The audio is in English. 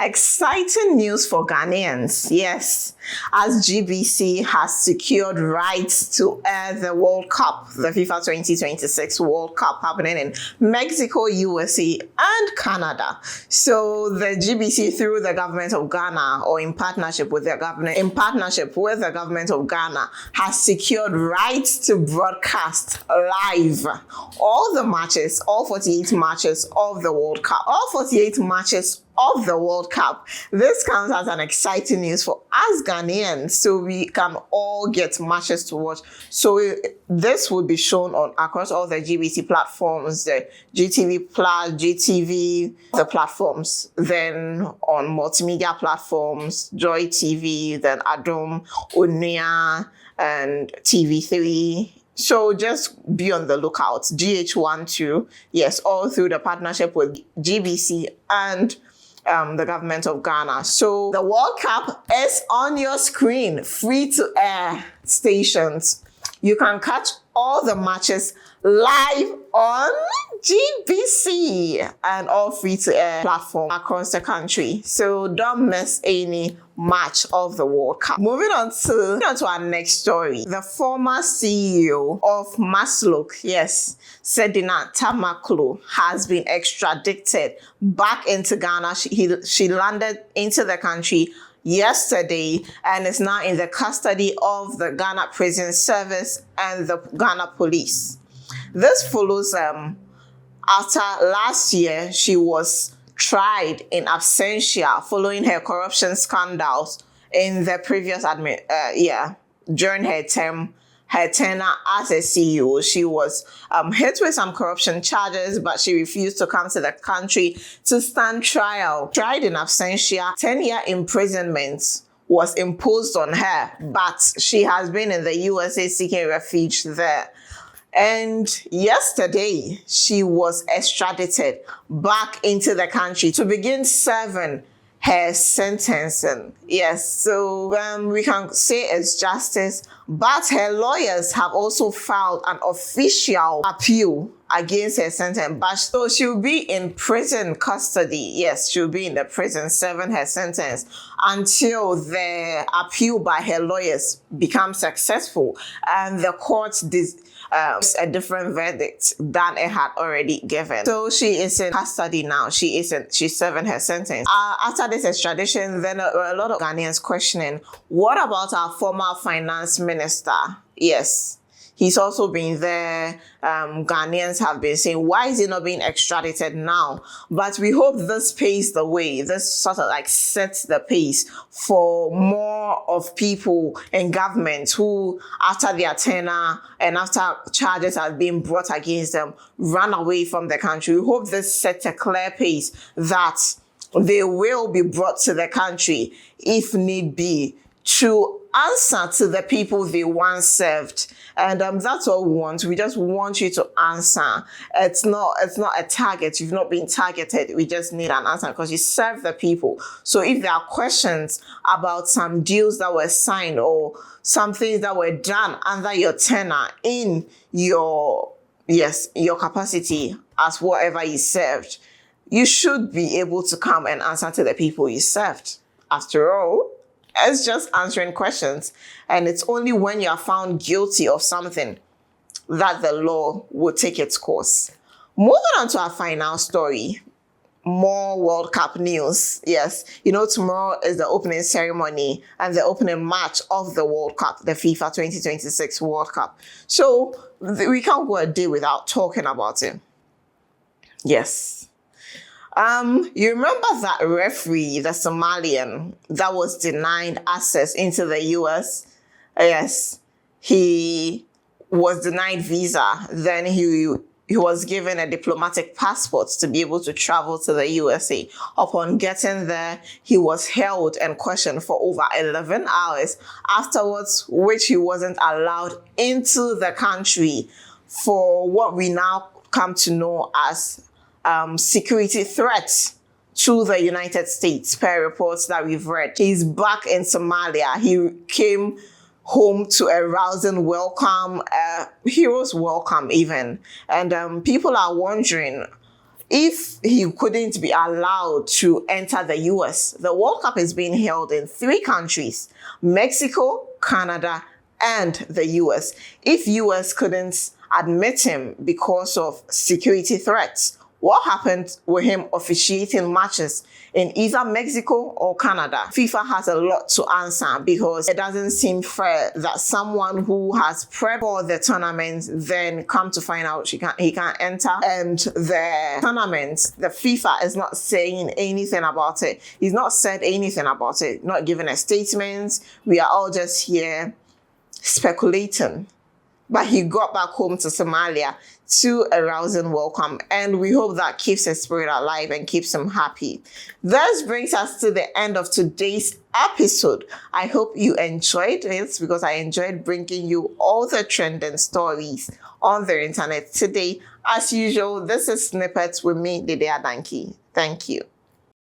Exciting news for Ghanaians, yes, as GBC has secured rights to air the World Cup, the FIFA 2026 World Cup happening in Mexico, USA, and Canada. So the GBC, through the government of Ghana, or in partnership with the government of Ghana, has secured rights to broadcast live all the matches, all 48 matches of the World Cup, all 48 matches of the World Cup. This comes as an exciting news for us Ghanaians, so we can all get matches to watch. So this will be shown on across all the GBC platforms, the GTV Plus, GTV, the platforms, then on multimedia platforms, Joy TV, then Adom, Unia, and TV3. So just be on the lookout. GH1 too, yes, all through the partnership with GBC and the government of Ghana. So the World Cup is on your screen, free to air stations. You can catch all the matches live on GBC and all free to air platforms across the country. So don't miss any match of the World Cup. Moving on to our next story. The former CEO of Maslok, yes, Sedina Tamaklo, has been extradited back into Ghana. She landed into the country yesterday and is now in the custody of the Ghana Prison Service and the Ghana Police. This follows after last year she was tried in absentia following her corruption scandals in the previous during her tenure as a CEO. She was hit with some corruption charges, but she refused to come to the country to stand trial. Tried in absentia, 10-year imprisonment was imposed on her, but she has been in the USA seeking refuge there. And yesterday, she was extradited back into the country to begin serving her sentencing. Yes, so we can say it's justice, but her lawyers have also filed an official appeal against her sentence. But so she'll be in prison custody. Yes, she'll be in the prison serving her sentence until the appeal by her lawyers becomes successful and the court a different verdict than it had already given. So she is in custody now. She's serving her sentence. After this extradition, then a lot of Ghanaians questioning, what about our former finance minister? Yes, he's also been there. Ghanaians have been saying, why is he not being extradited now? But we hope this paves the way. This sort of like sets the pace for more of people in government who, after their tenure and after charges have been brought against them, run away from the country. We hope this sets a clear pace that they will be brought to the country, if need be, to answer to the people they once served. And that's all we want. We just want you to answer. It's not a target. You've not been targeted. We just need an answer because you serve the people. So if there are questions about some deals that were signed or some things that were done under your tenure in your capacity as whatever you served, you should be able to come and answer to the people you served. After all, it's just answering questions. And it's only when you are found guilty of something that the law will take its course. Moving on to our final story. More World Cup news. Yes, tomorrow is the opening ceremony and the opening match of the World Cup, the FIFA 2026 World Cup. So we can't go a day without talking about it. Yes. You remember that referee, the Somalian, that was denied access into the US? Yes, he was denied visa. Then he was given a diplomatic passport to be able to travel to the USA. Upon getting there, he was held and questioned for over 11 hours afterwards, which he wasn't allowed into the country for what we now come to know as security threats to the United States, per reports that we've read. He's back in Somalia. He came home to a rousing welcome, a hero's welcome even. And people are wondering, if he couldn't be allowed to enter the US. The World Cup is being held in 3 countries, Mexico, Canada, and the US. If US couldn't admit him because of security threats, what happened with him officiating matches in either Mexico or Canada? FIFA has a lot to answer, because it doesn't seem fair that someone who has prepped for the tournament then come to find out he can't enter. And the tournament, the FIFA is not saying anything about it. He's not said anything about it, not giving a statement. We are all just here speculating. But he got back home to Somalia to a rousing welcome, and we hope that keeps his spirit alive and keeps him happy. This brings us to the end of today's episode. I hope you enjoyed it, because I enjoyed bringing you all the trending stories on the internet today. As usual, this is Snippets with me, Dede Adanki. Thank you.